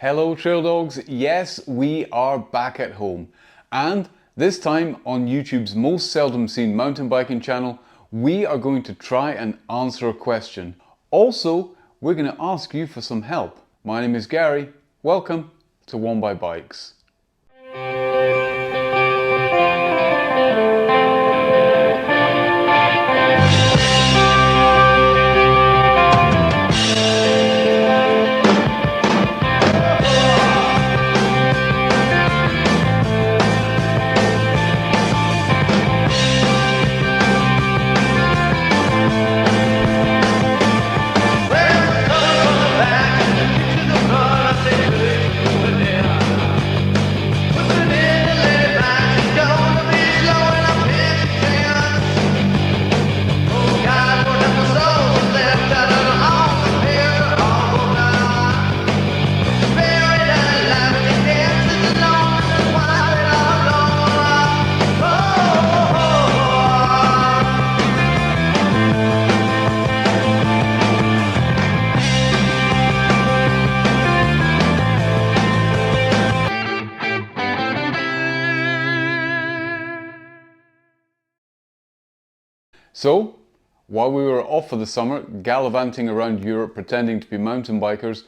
Hello Trail Dogs, yes we are back at home, and this time on YouTube's most seldom seen mountain biking channel we are going to try and answer a question. Also, we're going to ask you for some help. My name is Gary, welcome to One by Bikes. So, while we were off for the summer, gallivanting around Europe pretending to be mountain bikers,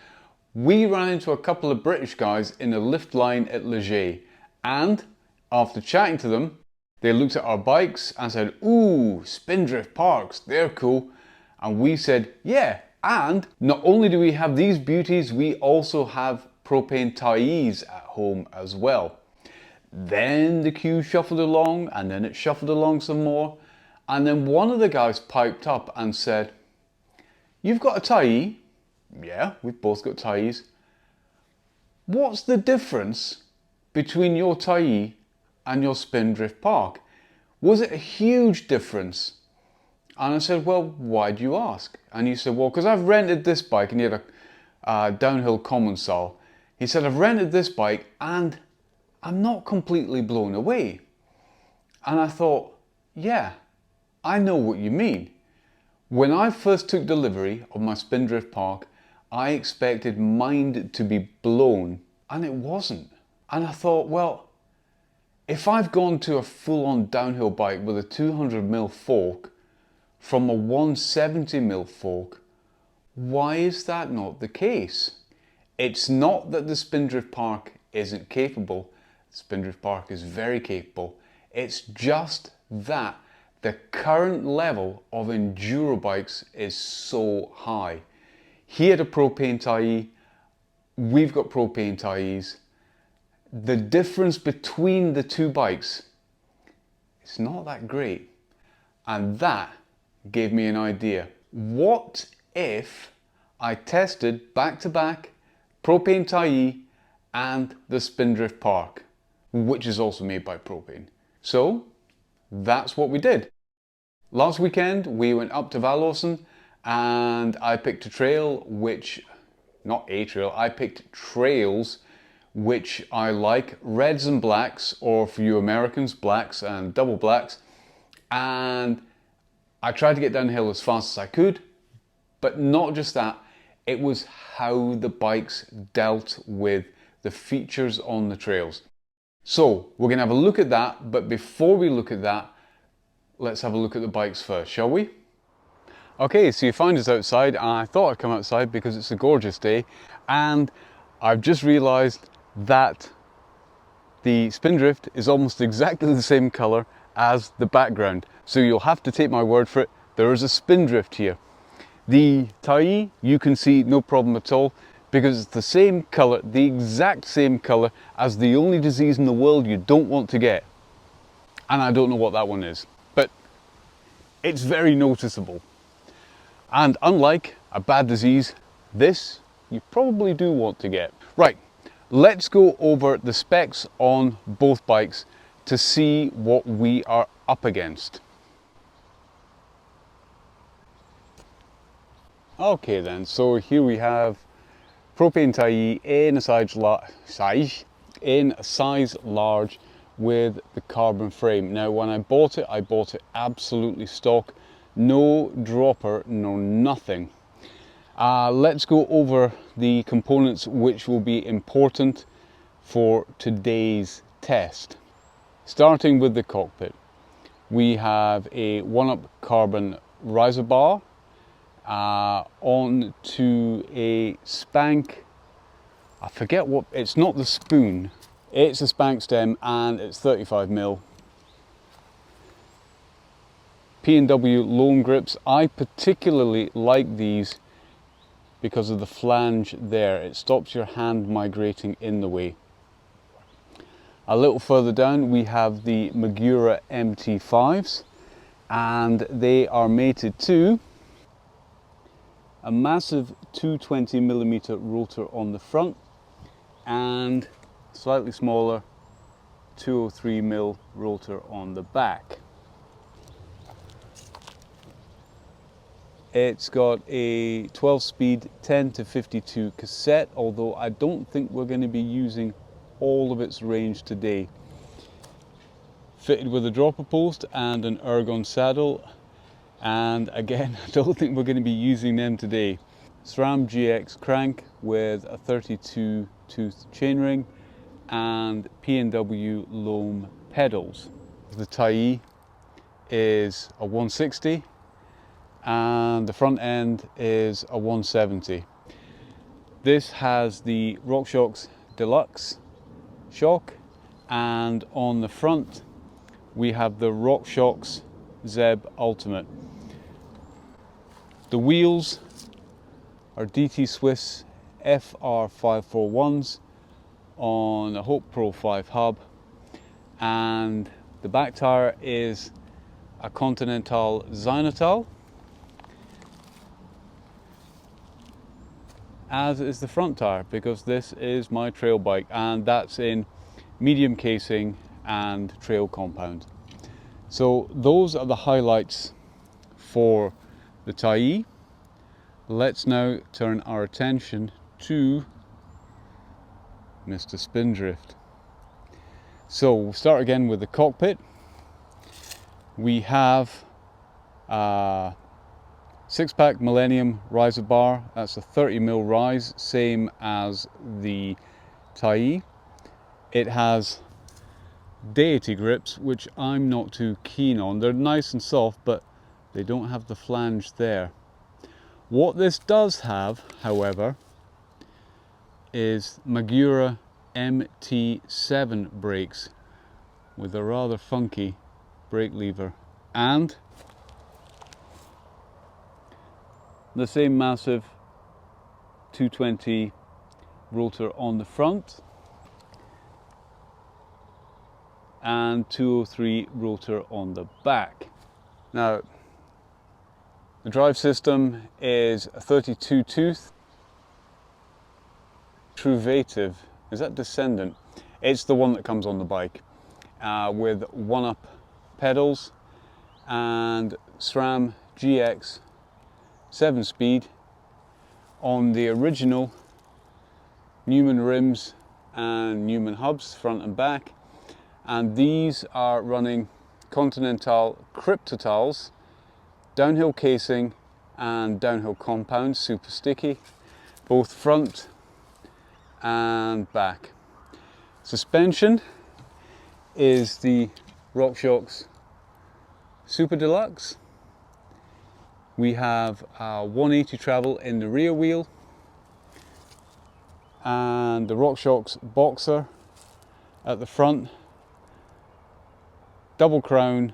we ran into a couple of British guys in a lift line at Leger, and after chatting to them, they looked at our bikes and said, "Ooh, Spindrift Parks, they're cool." And we said, "Yeah, and not only do we have these beauties, we also have Propain Tyees at home as well." Then the queue shuffled along, and then it shuffled along some more. And then one of the guys piped up and said, "You've got a Tyee?" "Yeah, we've both got Tyees." "What's the difference between your Tyee and your Spindrift Park? Was it a huge difference?" And I said, "Well, why do you ask?" And he said, "Well, because I've rented this bike," and he had a downhill common style. He said, "I've rented this bike and I'm not completely blown away." And I thought, yeah, I know what you mean. When I first took delivery of my Spindrift Park, I expected mine to be blown, and it wasn't. And I thought, well, if I've gone to a full-on downhill bike with a 200mm fork from a 170mm fork, why is that not the case? It's not that the Spindrift Park isn't capable. The Spindrift Park is very capable. It's just that the current level of enduro bikes is so high. He had a Propain Tyee, we've got Propain Tyees. The difference between the two bikes, it's not that great. And that gave me an idea. What if I tested back-to-back Propain Tyee and the Spindrift Park, which is also made by Propain? So that's what we did. Last weekend we went up to Valåsen and I picked a trail I picked trails which I like, reds and blacks, or for you Americans, blacks and double blacks. And I tried to get downhill as fast as I could, but not just that, it was how the bikes dealt with the features on the trails. So we're going to have a look at that, but before we look at that, let's have a look at the bikes first, shall we? Okay, so you find us outside, and I thought I'd come outside because it's a gorgeous day, and I've just realised that the Spindrift is almost exactly the same colour as the background. So you'll have to take my word for it, there is a Spindrift here. The Tyee, you can see no problem at all, because it's the same colour, the exact same colour as the only disease in the world you don't want to get. And I don't know what that one is, but it's very noticeable. And unlike a bad disease, this you probably do want to get. Right, let's go over the specs on both bikes to see what we are up against. Okay then, so here we have Propain Tyee in a size large with the carbon frame. Now when I bought it absolutely stock, no dropper, no nothing. Let's go over the components which will be important for today's test. Starting with the cockpit, we have a 1-up carbon riser bar onto a spank. I forget what, it's not the spoon, it's a spank stem and it's 35mm. P&W loam grips. I particularly like these because of the flange there. It stops your hand migrating in the way. A little further down we have the Magura MT5s, and they are mated to a massive 220mm rotor on the front and slightly smaller 203mm rotor on the back. It's got a 12-speed 10 to 52 cassette, although I don't think we're going to be using all of its range today. Fitted with a dropper post and an ergon saddle, and again I don't think we're going to be using them today. SRAM GX crank with a 32 tooth chainring and P&W loam pedals. The Tyee is a 160 and the front end is a 170. This has the RockShox Deluxe shock, and on the front we have the RockShox Zeb Ultimate. The wheels are DT Swiss FR541s on a Hope Pro 5 hub, and the back tyre is a Continental Zynotal, as is the front tyre, because this is my trail bike, and that's in medium casing and trail compound. So those are the highlights for the Tyee. Let's now turn our attention to Mr. Spindrift. So we'll start again with the cockpit. We have a 6-pack Millennium riser bar. That's a 30mm rise, same as the Tyee. It has Deity grips, which I'm not too keen on. They're nice and soft, but they don't have the flange there. What this does have, however, is Magura MT7 brakes with a rather funky brake lever, and the same massive 220 rotor on the front and 203 rotor on the back. Now, the drive system is a 32 tooth Truvative. Is that Descendant? It's the one that comes on the bike with 1-up pedals and SRAM GX 7-speed on the original Newman rims and Newman hubs front and back, and these are running Continental Cryptotals downhill casing and downhill compound, super sticky, both front and back. Suspension is the RockShox Super Deluxe. We have a 180 travel in the rear wheel and the RockShox Boxer at the front, double crown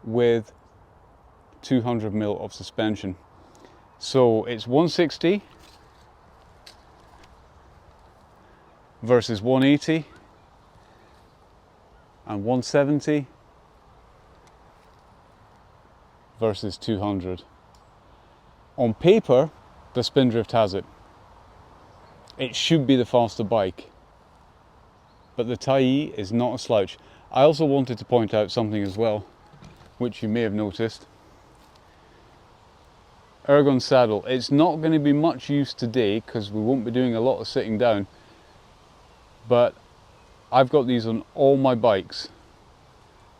with 200mm of suspension. So it's 160 versus 180 and 170 versus 200. On paper, the Spindrift has it. It should be the faster bike, but the Tyee is not a slouch. I also wanted to point out something as well, which you may have noticed. Ergon saddle. It's not going to be much use today because we won't be doing a lot of sitting down, but I've got these on all my bikes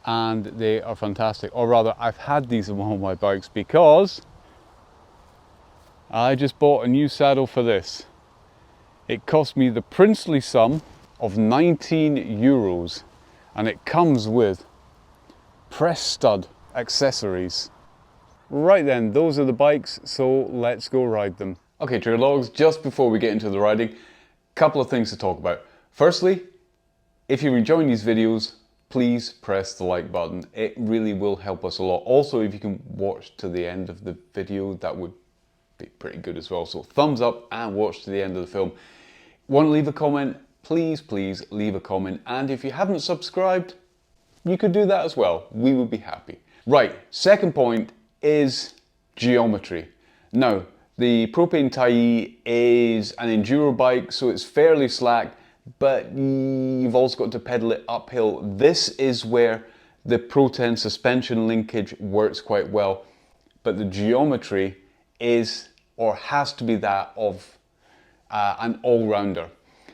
and they are fantastic. Or rather, I've had these on all my bikes because I just bought a new saddle for this. It cost me the princely sum of 19 euros and it comes with press stud accessories. Right then, those are the bikes, so let's go ride them. Okay, Trail Dogs, just before we get into the riding, couple of things to talk about. Firstly, if you're enjoying these videos, please press the like button. It really will help us a lot. Also, if you can watch to the end of the video, that would be pretty good as well. So thumbs up and watch to the end of the film. Want to leave a comment? Please leave a comment. And if you haven't subscribed, you could do that as well. We would be happy. Right, second point is geometry. Now, the Propain Tyee is an enduro bike, so it's fairly slack, but you've also got to pedal it uphill. This is where the Pro-10 suspension linkage works quite well, but the geometry is or has to be that of an all-rounder.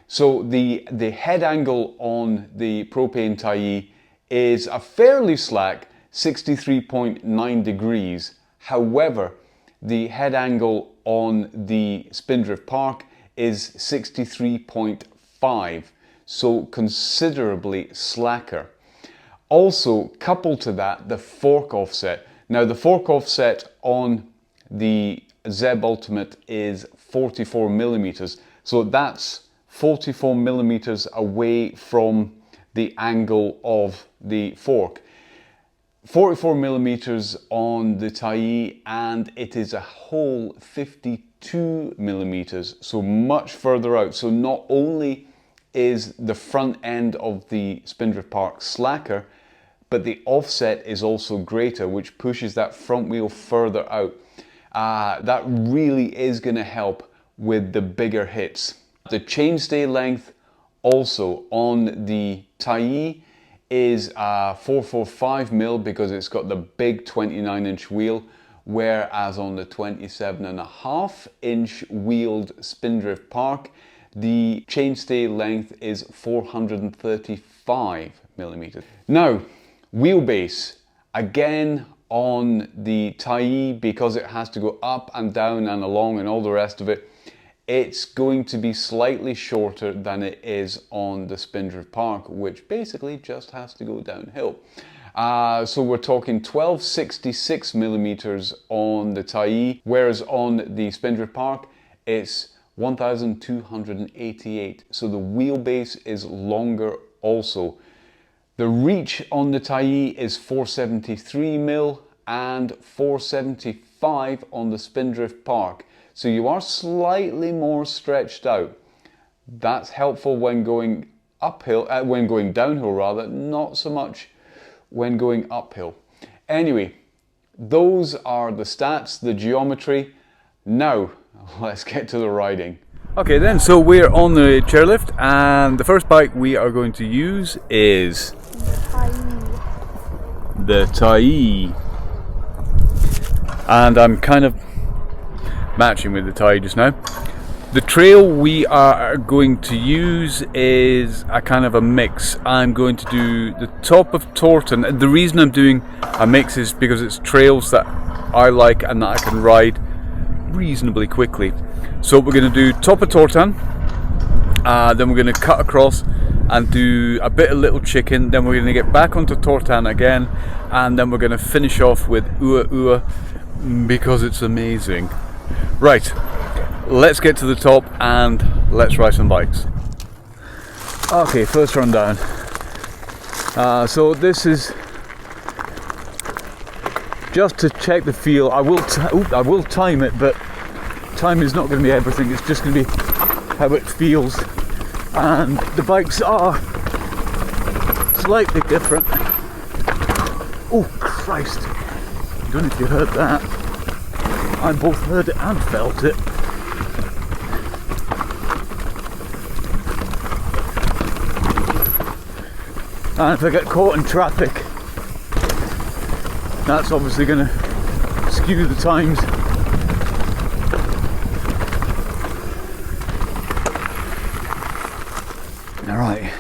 So the head angle on the Propain Tyee is a fairly slack 63.9 degrees. However, the head angle on the Spindrift Park is 63.5, so considerably slacker. Also, coupled to that, the fork offset. Now, the fork offset on the Zeb Ultimate is 44 millimeters, so that's 44 millimeters away from the angle of the fork. 44 millimeters on the Tyee, and it is a whole 52 millimeters, so much further out. So not only is the front end of the Spindrift Park slacker, but the offset is also greater, which pushes that front wheel further out. That really is going to help with the bigger hits. The chainstay length also on the Tyee is 445 mil because it's got the big 29-inch wheel, whereas on the 27.5-inch wheeled Spindrift Park, the chainstay length is 435 millimeters. Now, wheelbase, again on the Tyee, because it has to go up and down and along and all the rest of it, it's going to be slightly shorter than it is on the Spindrift Park, which basically just has to go downhill. So we're talking 1266 millimeters on the Tyee, whereas on the Spindrift Park it's 1288. So the wheelbase is longer also. The reach on the Tyee is 473 mil and 475 on the Spindrift Park. So you are slightly more stretched out. That's helpful when going uphill, when going downhill rather, not so much when going uphill. Anyway, those are the stats, the geometry. Now, let's get to the riding. Okay then, so we're on the chairlift, and the first bike we are going to use is the Tyee. And I'm kind of matching with the Tyee just now. The trail we are going to use is a kind of a mix. I'm going to do the top of Torton. The reason I'm doing a mix is because it's trails that I like and that I can ride reasonably quickly. So we're going to do top of Torton, then we're going to cut across and do a bit of Little Chicken, then we're going to get back onto Torton again, and then we're going to finish off with Ua Ua because it's amazing. Right, let's get to the top and let's ride some bikes. Okay, first run down. So this is just to check the feel. I will time it, but time is not going to be everything. It's just going to be how it feels. And the bikes are slightly different. Oh Christ! I don't know if you heard that. I both heard it and felt it. And if I get caught in traffic, that's obviously going to skew the times. All right.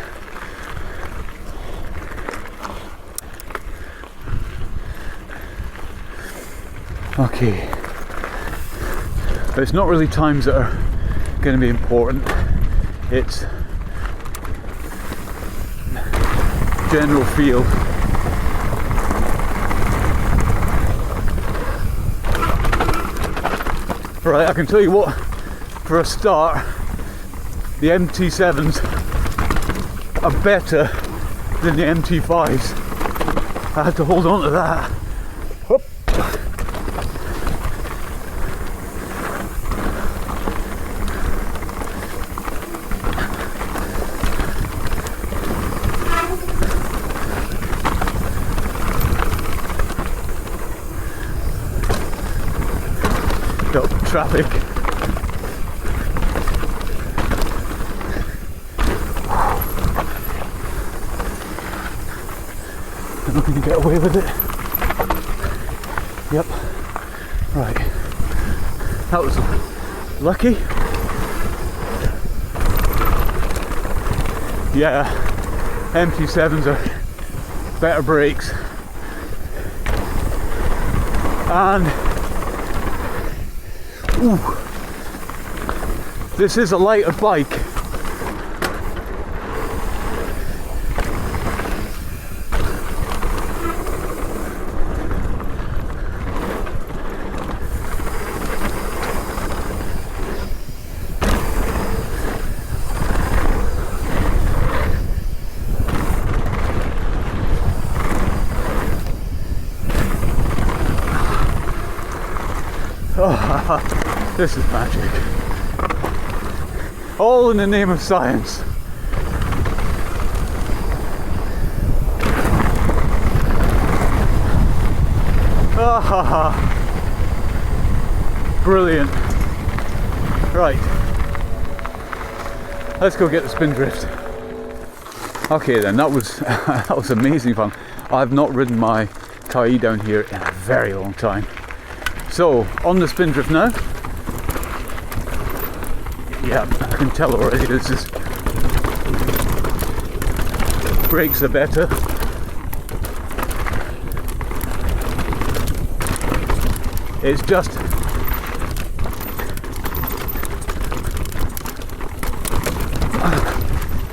Okay. But it's not really times that are going to be important. It's general feel. Right, I can tell you what, for a start, the MT7s are better than the MT5s. I had to hold on to that. Whoop. Got traffic. I'm not going to get away with it. Yep. Right. That was lucky. Yeah. MT7s are better brakes. And ooh, this is a lighter bike. Oh, this is magic. All in the name of science. Ah, brilliant. Right, let's go get the Spindrift. Okay then, that was that was amazing fun. I've not ridden my Tyee down here in a very long time. So, on the Spindrift now. Yeah, I can tell already this is... brakes are better. It's just...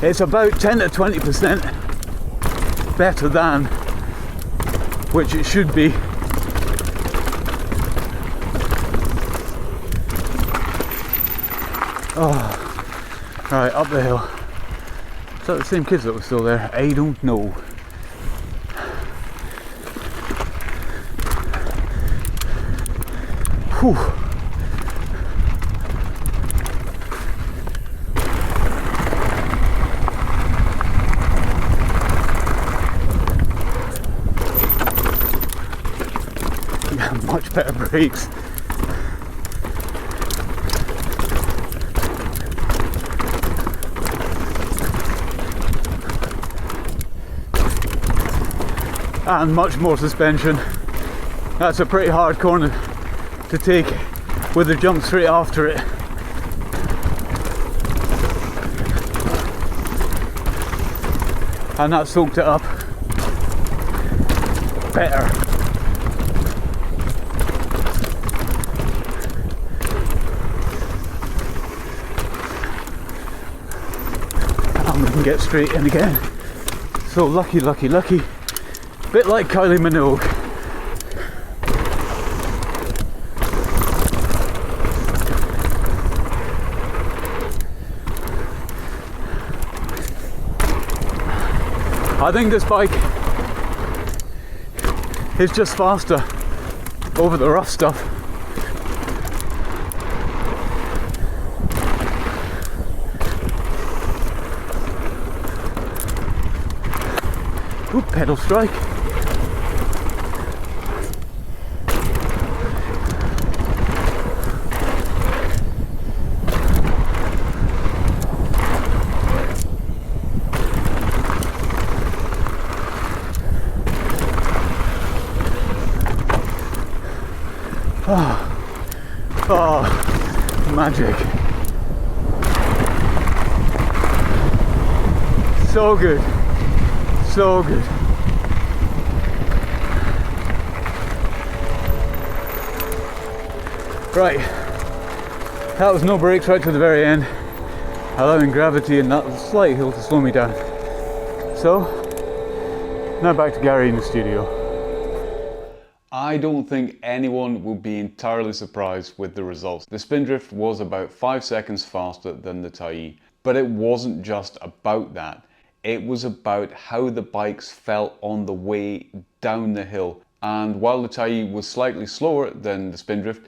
it's about 10 to 20% better than, which it should be. Oh, right, up the hill. Is that the same kids that were still there? I don't know. Whew. Yeah, much better brakes. And much more suspension. That's a pretty hard corner to take with the jump straight after it. And that soaked it up better. And we can get straight in again. So lucky, lucky, lucky. Bit like Kylie Minogue. I think this bike is just faster over the rough stuff. Ooh, pedal strike. Oh, magic. So good. So good. Right. That was no brakes right to the very end, allowing gravity and that slight hill to slow me down. So, now back to Gary in the studio. I don't think anyone will be entirely surprised with the results. The Spindrift was about 5 seconds faster than the Tyee, but it wasn't just about that. It was about how the bikes felt on the way down the hill. And while the Tyee was slightly slower than the Spindrift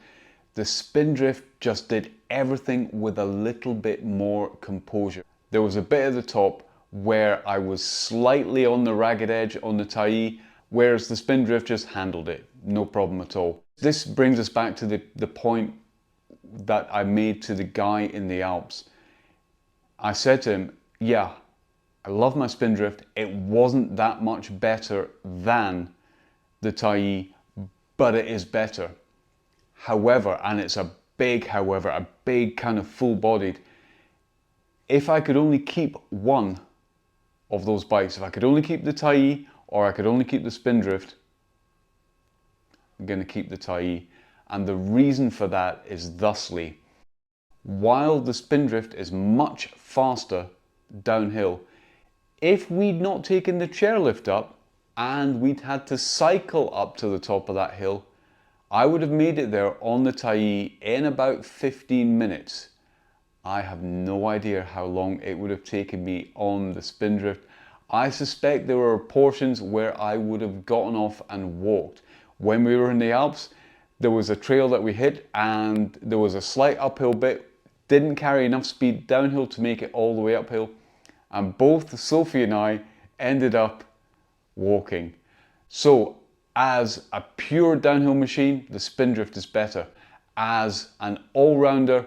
just did everything with a little bit more composure. There was a bit at the top where I was slightly on the ragged edge on the Tyee, whereas the Spindrift just handled it, no problem at all. This brings us back to the point that I made to the guy in the Alps. I said to him, yeah, I love my Spindrift, it wasn't that much better than the Tyee, but it is better. However, and it's a big however, a big kind of full-bodied, if I could only keep one of those bikes, if I could only keep the Tyee or I could only keep the Spindrift, I'm going to keep the Tyee. And the reason for that is thusly. While the Spindrift is much faster downhill, if we'd not taken the chairlift up and we'd had to cycle up to the top of that hill, I would have made it there on the Tyee in about 15 minutes. I have no idea how long it would have taken me on the Spindrift. I suspect there were portions where I would have gotten off and walked. When we were in the Alps, there was a trail that we hit and there was a slight uphill bit, didn't carry enough speed downhill to make it all the way uphill, and both Sophie and I ended up walking. So as a pure downhill machine, the Spindrift is better. As an all-rounder,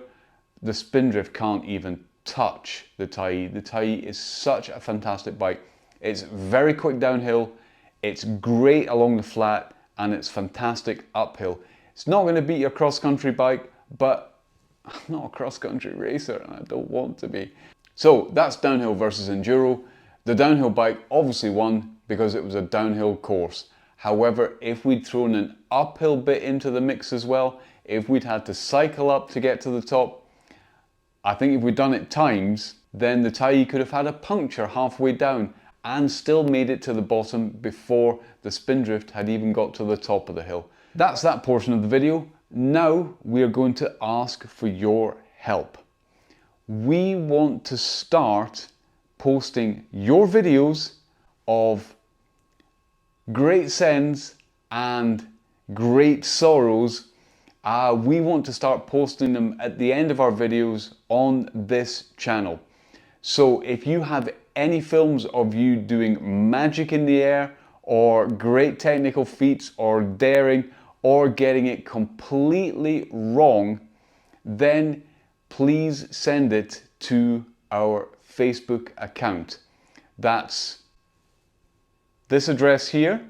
the Spindrift can't even touch the Tyee. The Tyee is such a fantastic bike. It's very quick downhill, it's great along the flat, and it's fantastic uphill. It's not going to beat your cross-country bike, but I'm not a cross-country racer and I don't want to be. So that's downhill versus enduro. The downhill bike obviously won because it was a downhill course. However, if we'd thrown an uphill bit into the mix as well, if we'd had to cycle up to get to the top, I think if we'd done it times, then the Tyee could have had a puncture halfway down and still made it to the bottom before the Spindrift had even got to the top of the hill. That's that portion of the video. Now we are going to ask for your help. We want to start posting your videos of great sends and great sorrows. We want to start posting them at the end of our videos on this channel. So if you have any films of you doing magic in the air or great technical feats or daring or getting it completely wrong, then please send it to our Facebook account. That's this address here.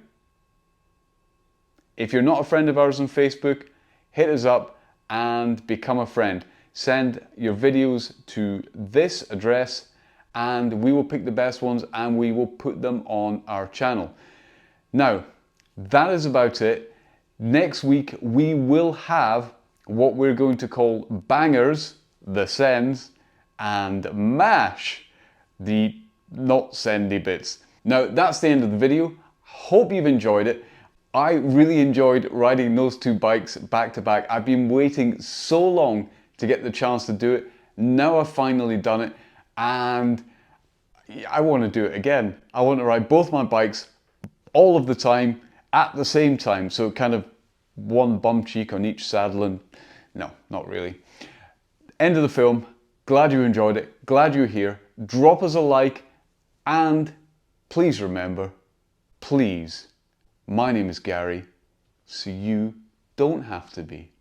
If you're not a friend of ours on Facebook, hit us up and become a friend. Send your videos to this address and we will pick the best ones and we will put them on our channel. Now, that is about it. Next week we will have what we're going to call bangers, the sends, and mash, the not sendy bits. Now that's the end of the video. Hope you've enjoyed it. I really enjoyed riding those two bikes back to back. I've been waiting so long to get the chance to do it. Now I've finally done it and I want to do it again. I want to ride both my bikes all of the time at the same time. So kind of one bum cheek on each saddle and no, not really. End of the film. Glad you enjoyed it. Glad you're here. Drop us a like and please remember, please, my name is Gary, so you don't have to be.